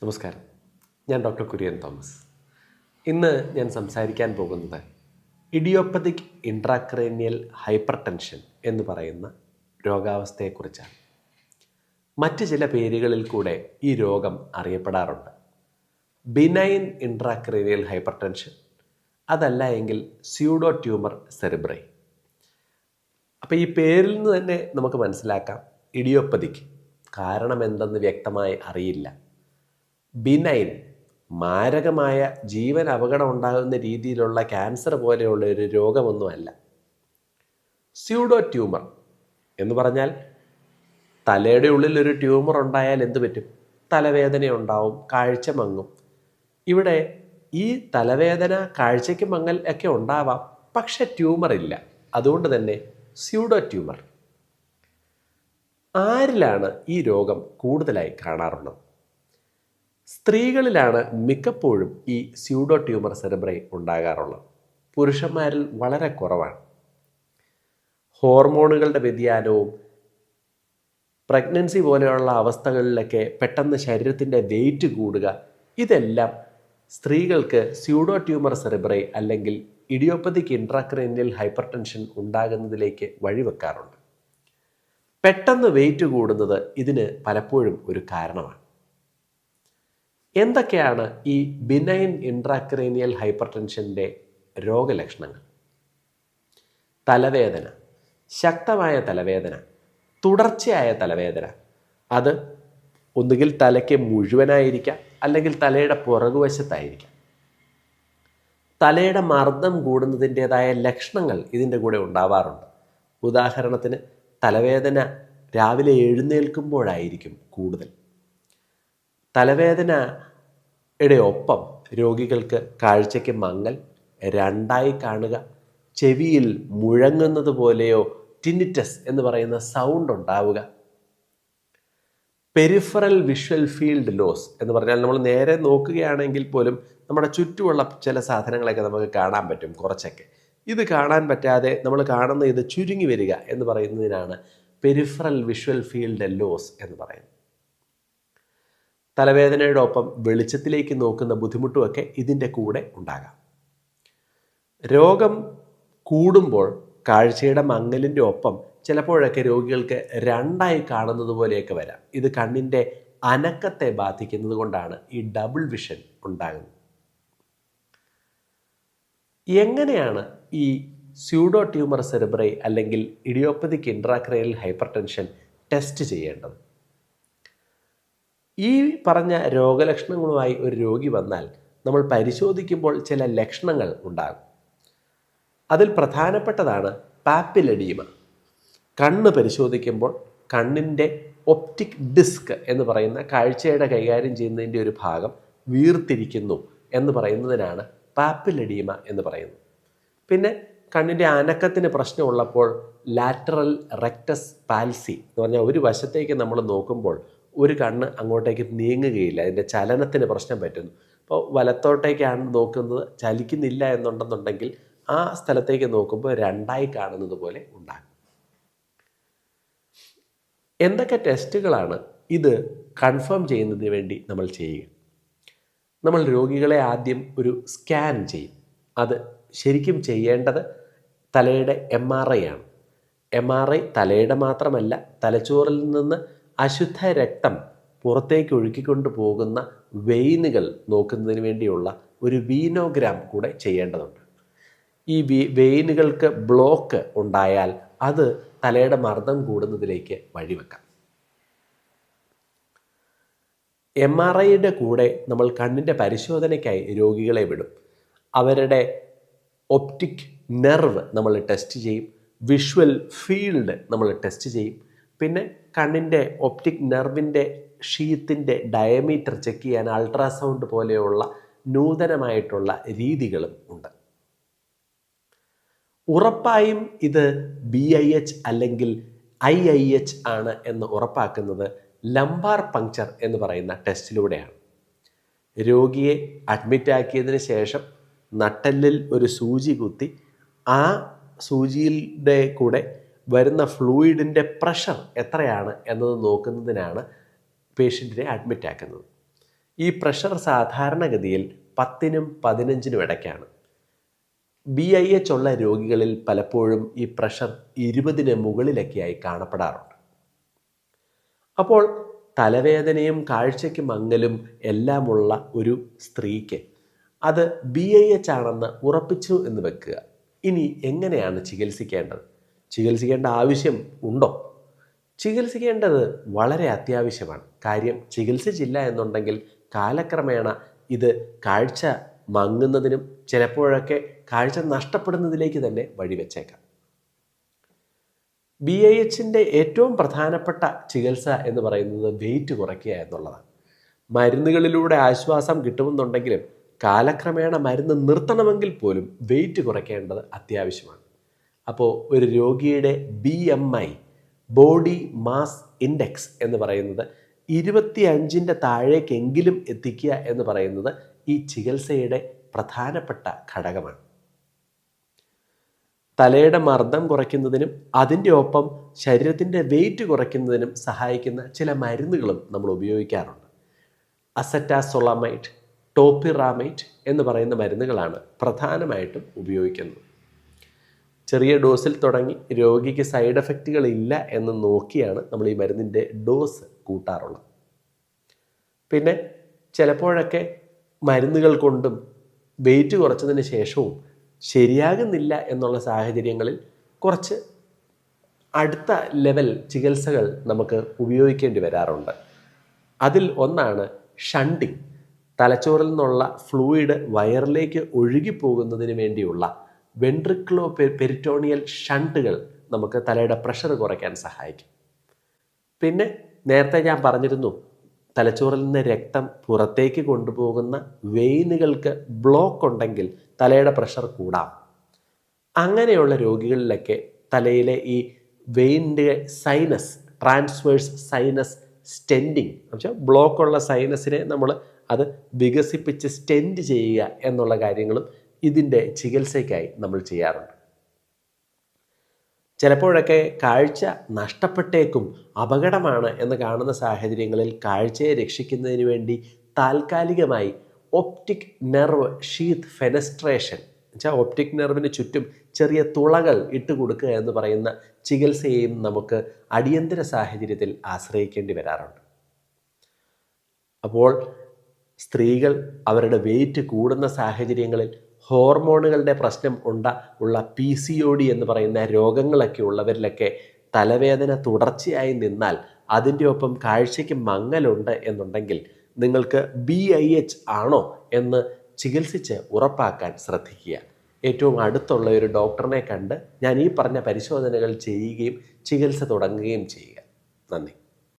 നമസ്കാരം. ഞാൻ doctor Kurian Thomas. ഇന്ന് ഞാൻ സംസാരിക്കാൻ പോകുന്നത് ഇഡിയോപ്പതിക് ഇൻട്രാക്രേനിയൽ ഹൈപ്പർ ടെൻഷൻ എന്ന് പറയുന്ന രോഗാവസ്ഥയെക്കുറിച്ചാണ്. മറ്റ് ചില പേരുകളിൽ കൂടെ ഈ രോഗം അറിയപ്പെടാറുണ്ട്. ബിനൈൻ ഇൻട്രാക്രേനിയൽ ഹൈപ്പർ ടെൻഷൻ, അതല്ല എങ്കിൽ സ്യൂഡോ ട്യൂമർ സെറിബ്രൈ. അപ്പോൾ ഈ പേരിൽ നിന്ന് തന്നെ നമുക്ക് മനസ്സിലാക്കാം ഇഡിയോപ്പതിക് കാരണം എന്തെന്ന് വ്യക്തമായി അറിയില്ല. ബിനൈൻ, മാരകമായ ജീവൻ അപകടം ഉണ്ടാകുന്ന രീതിയിലുള്ള ക്യാൻസർ പോലെയുള്ള ഒരു രോഗമൊന്നുമല്ല. സ്യൂഡോ ട്യൂമർ എന്ന് പറഞ്ഞാൽ തലയുടെ ഉള്ളിൽ ഒരു ട്യൂമർ ഉണ്ടായാൽ എന്ത് പറ്റും? തലവേദന ഉണ്ടാവും, കാഴ്ച മങ്ങും. ഇവിടെ ഈ തലവേദന, കാഴ്ചയ്ക്ക് മങ്ങൽ ഒക്കെ ഉണ്ടാവാം, പക്ഷെ ട്യൂമർ ഇല്ല. അതുകൊണ്ട് തന്നെ സ്യൂഡോ ട്യൂമർ. ആരിലാണ് ഈ രോഗം കൂടുതലായി കാണാറുള്ളത്? സ്ത്രീകളിലാണ് മിക്കപ്പോഴും ഈ സ്യൂഡോ ട്യൂമർ സെറിബ്രൈ ഉണ്ടാകാറുള്ളത്. പുരുഷന്മാരിൽ വളരെ കുറവാണ്. ഹോർമോണുകളുടെ വ്യതിയാനവും പ്രഗ്നൻസി പോലെയുള്ള അവസ്ഥകളിലൊക്കെ പെട്ടെന്ന് ശരീരത്തിൻ്റെ വെയിറ്റ് കൂടുക, ഇതെല്ലാം സ്ത്രീകൾക്ക് സ്യൂഡോ ട്യൂമർ സെറിബ്രൈ അല്ലെങ്കിൽ ഇഡിയോപ്പതിക് ഇൻട്രാക്രേനിയൽ ഹൈപ്പർ ടെൻഷൻ ഉണ്ടാകുന്നതിലേക്ക് വഴിവെക്കാറുണ്ട്. പെട്ടെന്ന് വെയിറ്റ് കൂടുന്നത് ഇതിന് പലപ്പോഴും ഒരു കാരണമാണ്. എന്തൊക്കെയാണ് ഈ ബിനൈൻ ഇൻട്രാക്രേനിയൽ ഹൈപ്പർ ടെൻഷൻ്റെ രോഗലക്ഷണങ്ങൾ? തലവേദന, ശക്തമായ തലവേദന, തുടർച്ചയായ തലവേദന. അത് ഒന്നുകിൽ തലയ്ക്ക് മുഴുവനായിരിക്കാം, അല്ലെങ്കിൽ തലയുടെ പുറകുവശത്തായിരിക്കാം. തലയുടെ മർദ്ദം കൂടുന്നതിൻ്റെതായ ലക്ഷണങ്ങൾ ഇതിൻ്റെ കൂടെ ഉണ്ടാവാറുണ്ട്. ഉദാഹരണത്തിന് തലവേദന രാവിലെ എഴുന്നേൽക്കുമ്പോഴായിരിക്കും കൂടുതൽ. തലവേദനയുടെ ഒപ്പം രോഗികൾക്ക് കാഴ്ചയ്ക്ക് മങ്ങൽ, രണ്ടായി കാണുക, ചെവിയിൽ മുഴങ്ങുന്നത് പോലെയോ ടിനിറ്റസ് എന്ന് പറയുന്ന സൗണ്ട് ഉണ്ടാവുക, പെരിഫറൽ വിഷ്വൽ ഫീൽഡ് ലോസ് എന്ന് പറഞ്ഞാൽ നമ്മൾ നേരെ നോക്കുകയാണെങ്കിൽ പോലും നമ്മുടെ ചുറ്റുമുള്ള ചില സാധനങ്ങളൊക്കെ നമുക്ക് കാണാൻ പറ്റും കുറച്ചൊക്കെ. ഇത് കാണാൻ പറ്റാതെ നമ്മൾ കാണുന്ന ഇത് ചുരുങ്ങി വരിക എന്ന് പറയുന്നതിനാണ് പെരിഫറൽ വിഷ്വൽ ഫീൽഡ് ലോസ് എന്ന് പറയുന്നത്. തലവേദനയുടെ ഒപ്പം വെളിച്ചത്തിലേക്ക് നോക്കുന്ന ബുദ്ധിമുട്ടുമൊക്കെ ഇതിൻ്റെ കൂടെ ഉണ്ടാകാം. രോഗം കൂടുമ്പോൾ കാഴ്ചയുടെ മങ്ങലിൻ്റെ ഒപ്പം ചിലപ്പോഴൊക്കെ രോഗികൾക്ക് രണ്ടായി കാണുന്നത് പോലെയൊക്കെ വരാം. ഇത് കണ്ണിൻ്റെ അനക്കത്തെ ബാധിക്കുന്നത് കൊണ്ടാണ് ഈ ഡബിൾ വിഷൻ ഉണ്ടാകുന്നത്. എങ്ങനെയാണ് ഈ സ്യൂഡോ ട്യൂമർ സെറിബ്രൈ അല്ലെങ്കിൽ idiopathic intracranial hyper tension test ചെയ്യേണ്ടത്? ഈ പറഞ്ഞ രോഗലക്ഷണങ്ങളുമായി ഒരു രോഗി വന്നാൽ നമ്മൾ പരിശോധിക്കുമ്പോൾ ചില ലക്ഷണങ്ങൾ ഉണ്ടാകും. അതിൽ പ്രധാനപ്പെട്ടതാണ് പാപ്പിലെഡീമ. കണ്ണ് പരിശോധിക്കുമ്പോൾ കണ്ണിൻ്റെ ഒപ്റ്റിക് ഡിസ്ക് എന്ന് പറയുന്ന കാഴ്ചയുടെ കൈകാര്യം ചെയ്യുന്നതിൻ്റെ ഒരു ഭാഗം വീർത്തിരിക്കുന്നു എന്ന് പറയുന്നതിനാണ് പാപ്പിലെഡീമ എന്ന് പറയുന്നത്. പിന്നെ കണ്ണിൻ്റെ അനക്കത്തിന് പ്രശ്നമുള്ളപ്പോൾ ലാറ്ററൽ റെക്ടസ് പാൽസി എന്ന് പറഞ്ഞാൽ ഒരു വശത്തേക്ക് നമ്മൾ നോക്കുമ്പോൾ ഒരു കണ്ണ് അങ്ങോട്ടേക്ക് നീങ്ങുകയില്ല, അതിൻ്റെ ചലനത്തിന് പ്രശ്നം പറ്റുന്നു. അപ്പോൾ വലത്തോട്ടേക്കാണ് നോക്കുന്നത്, ചലിക്കുന്നില്ല എന്നുണ്ടെന്നുണ്ടെങ്കിൽ ആ സ്ഥലത്തേക്ക് നോക്കുമ്പോൾ രണ്ടായി കാണുന്നത് പോലെ ഉണ്ടാകും. എന്തൊക്കെ ടെസ്റ്റുകളാണ് ഇത് കൺഫേം ചെയ്യുന്നതിന് വേണ്ടി നമ്മൾ ചെയ്യുക? നമ്മൾ രോഗികളെ ആദ്യം ഒരു സ്കാൻ ചെയ്യും. അത് ശരിക്കും ചെയ്യേണ്ടത് തലയുടെ MRI ആണ്. MRI തലയുടെ മാത്രമല്ല, തലച്ചോറിൽ നിന്ന് അശുദ്ധ രക്തം പുറത്തേക്ക് ഒഴുക്കിക്കൊണ്ട് പോകുന്ന വെയിനുകൾ നോക്കുന്നതിന് വേണ്ടിയുള്ള ഒരു വീനോഗ്രാം കൂടെ ചെയ്യേണ്ടതുണ്ട്. ഈ വെയിനുകൾക്ക് ബ്ലോക്ക് ഉണ്ടായാൽ അത് തലയുടെ മർദ്ദം കൂടുന്നതിലേക്ക് വഴിവെക്കാം. MRIയുടെ കൂടെ നമ്മൾ കണ്ണിൻ്റെ പരിശോധനയ്ക്കായി രോഗികളെ വിടും. അവരുടെ ഒപ്റ്റിക് നെർവ് നമ്മൾ ടെസ്റ്റ് ചെയ്യും, വിഷ്വൽ ഫീൽഡ് നമ്മൾ ടെസ്റ്റ് ചെയ്യും. പിന്നെ കണ്ണിൻ്റെ ഒപ്റ്റിക് നെർവിൻ്റെ ഷീത്തിൻ്റെ ഡയമീറ്റർ ചെക്ക് ചെയ്യാൻ അൾട്രാസൗണ്ട് പോലെയുള്ള നൂതനമായിട്ടുള്ള രീതികളും ഉണ്ട്. ഉറപ്പായും ഇത് BIH അല്ലെങ്കിൽ IIH ആണ് എന്ന് ഉറപ്പാക്കുന്നത് ലംബാർ പങ്ക്ചർ എന്ന് പറയുന്ന ടെസ്റ്റിലൂടെയാണ്. രോഗിയെ അഡ്മിറ്റാക്കിയതിന് ശേഷം നട്ടെല്ലിൽ ഒരു സൂചി കുത്തി ആ സൂചിയുടെ കൂടെ വരുന്ന ഫ്ലൂയിഡിൻ്റെ പ്രഷർ എത്രയാണ് എന്നത് നോക്കുന്നതിനാണ് പേഷ്യൻറ്റിനെ അഡ്മിറ്റ് ആക്കുന്നത്. ഈ പ്രഷർ സാധാരണഗതിയിൽ 10നും 15നും ഇടയ്ക്കാണ്. BIH ഉള്ള രോഗികളിൽ പലപ്പോഴും ഈ പ്രഷർ 20ന് മുകളിലൊക്കെയായി കാണപ്പെടാറുണ്ട്. അപ്പോൾ തലവേദനയും കാഴ്ചയ്ക്ക് മങ്ങലും എല്ലാമുള്ള ഒരു സ്ത്രീക്ക് അത് BIH ആണെന്ന് ഉറപ്പിച്ചു എന്ന് വെക്കുക. ഇനി എങ്ങനെയാണ് ചികിത്സിക്കേണ്ടത്? ചികിത്സിക്കേണ്ട ആവശ്യം ഉണ്ടോ? ചികിത്സിക്കേണ്ടത് വളരെ അത്യാവശ്യമാണ്. കാര്യം ചികിത്സിച്ചില്ല എന്നുണ്ടെങ്കിൽ കാലക്രമേണ ഇത് കാഴ്ച മങ്ങുന്നതിനും ചിലപ്പോഴൊക്കെ കാഴ്ച നഷ്ടപ്പെടുന്നതിലേക്ക് തന്നെ വഴിവെച്ചേക്കാം. BIHൻ്റെ ഏറ്റവും പ്രധാനപ്പെട്ട ചികിത്സ എന്ന് പറയുന്നത് വെയിറ്റ് കുറയ്ക്കുക എന്നുള്ളതാണ്. മരുന്നുകളിലൂടെ ആശ്വാസം കിട്ടുമെന്നുണ്ടെങ്കിലും കാലക്രമേണ മരുന്ന് നിർത്തണമെങ്കിൽ പോലും വെയിറ്റ് കുറയ്ക്കേണ്ടത് അത്യാവശ്യമാണ്. അപ്പോൾ ഒരു രോഗിയുടെ BMI, ബോഡി മാസ് ഇൻഡെക്സ് എന്ന് പറയുന്നത് 25ൻ്റെ താഴേക്കെങ്കിലും എത്തിക്കുക എന്ന് പറയുന്നത് ഈ ചികിത്സയുടെ പ്രധാനപ്പെട്ട ഘടകമാണ്. തലയുടെ മർദ്ദം കുറയ്ക്കുന്നതിനും അതിൻ്റെ ഒപ്പം ശരീരത്തിൻ്റെ വെയിറ്റ് കുറയ്ക്കുന്നതിനും സഹായിക്കുന്ന ചില മരുന്നുകളും നമ്മൾ ഉപയോഗിക്കാറുണ്ട്. അസറ്റാസൊളമൈഡ്, ടോപ്പിറാമൈഡ് എന്ന് പറയുന്ന മരുന്നുകളാണ് പ്രധാനമായിട്ടും ഉപയോഗിക്കുന്നത്. ചെറിയ ഡോസിൽ തുടങ്ങി രോഗിക്ക് സൈഡ് എഫക്റ്റുകൾ ഇല്ല എന്ന് നോക്കിയാണ് നമ്മൾ ഈ മരുന്നിൻ്റെ ഡോസ് കൂട്ടാറുള്ളത്. പിന്നെ ചിലപ്പോഴൊക്കെ മരുന്നുകൾ കൊണ്ടും വെയിറ്റ് കുറച്ചതിന് ശേഷവും ശരിയാകുന്നില്ല എന്നുള്ള സാഹചര്യങ്ങളിൽ കുറച്ച് അടുത്ത ലെവൽ ചികിത്സകൾ നമുക്ക് ഉപയോഗിക്കേണ്ടി വരാറുണ്ട്. അതിൽ ഒന്നാണ് ഷണ്ടിങ്. തലച്ചോറിൽ നിന്നുള്ള ഫ്ലൂയിഡ് വയറിലേക്ക് ഒഴുകിപ്പോകുന്നതിന് വേണ്ടിയുള്ള വെൻട്രിക്കുലോ പെരിറ്റോണിയൽ ഷണ്ടുകൾ നമുക്ക് തലയുടെ പ്രഷർ കുറയ്ക്കാൻ സഹായിക്കും. പിന്നെ നേരത്തെ ഞാൻ പറഞ്ഞിരുന്നു, തലച്ചോറിൽ നിന്ന് രക്തം പുറത്തേക്ക് കൊണ്ടുപോകുന്ന വെയിനുകൾക്ക് ബ്ലോക്ക് ഉണ്ടെങ്കിൽ തലയുടെ പ്രഷർ കൂടാം. അങ്ങനെയുള്ള രോഗികളിലൊക്കെ തലയിലെ ഈ വെയിൻ്റെ സൈനസ്, ട്രാൻസ്വേഴ്സ് സൈനസ് സ്റ്റെൻഡിങ് എന്നുവെച്ചാൽ ബ്ലോക്കുള്ള സൈനസിനെ നമ്മൾ അത് വികസിപ്പിച്ച് സ്റ്റെൻഡ് ചെയ്യുക എന്നുള്ള കാര്യങ്ങളും ഇതിൻ്റെ ചികിത്സയ്ക്കായി നമ്മൾ ചെയ്യാറുണ്ട്. ചിലപ്പോഴൊക്കെ കാഴ്ച നഷ്ടപ്പെട്ടേക്കും, അപകടമാണ് എന്ന് കാണുന്ന സാഹചര്യങ്ങളിൽ കാഴ്ചയെ രക്ഷിക്കുന്നതിന് വേണ്ടി താൽക്കാലികമായി ഒപ്റ്റിക് നെർവ് ഷീത്ത് ഫെനസ്ട്രേഷൻ എന്നുവെച്ചാൽ ഒപ്റ്റിക് നെർവിന് ചുറ്റും ചെറിയ തുളകൾ ഇട്ട് കൊടുക്കുക എന്ന് പറയുന്ന ചികിത്സയെയും നമുക്ക് അടിയന്തര സാഹചര്യത്തിൽ ആശ്രയിക്കേണ്ടി വരാറുണ്ട്. അപ്പോൾ സ്ത്രീകൾ അവരുടെ വെയിറ്റ് കൂടുന്ന സാഹചര്യങ്ങളിൽ ഹോർമോണുകളുടെ പ്രശ്നം ഉള്ള PCOD എന്ന് പറയുന്ന രോഗങ്ങളൊക്കെ ഉള്ളവരിലൊക്കെ തലവേദന തുടർച്ചയായി നിന്നാൽ അതിൻ്റെ ഒപ്പം കാഴ്ചയ്ക്ക് മങ്ങലുണ്ട് എന്നുണ്ടെങ്കിൽ നിങ്ങൾക്ക് BIH ആണോ എന്ന് ചികിത്സിച്ച് ഉറപ്പാക്കാൻ ശ്രദ്ധിക്കുക. ഏറ്റവും അടുത്തുള്ള ഒരു ഡോക്ടറിനെ കണ്ട് ഞാൻ ഈ പറഞ്ഞ പരിശോധനകൾ ചെയ്യുകയും ചികിത്സ തുടങ്ങുകയും ചെയ്യുക. നന്ദി.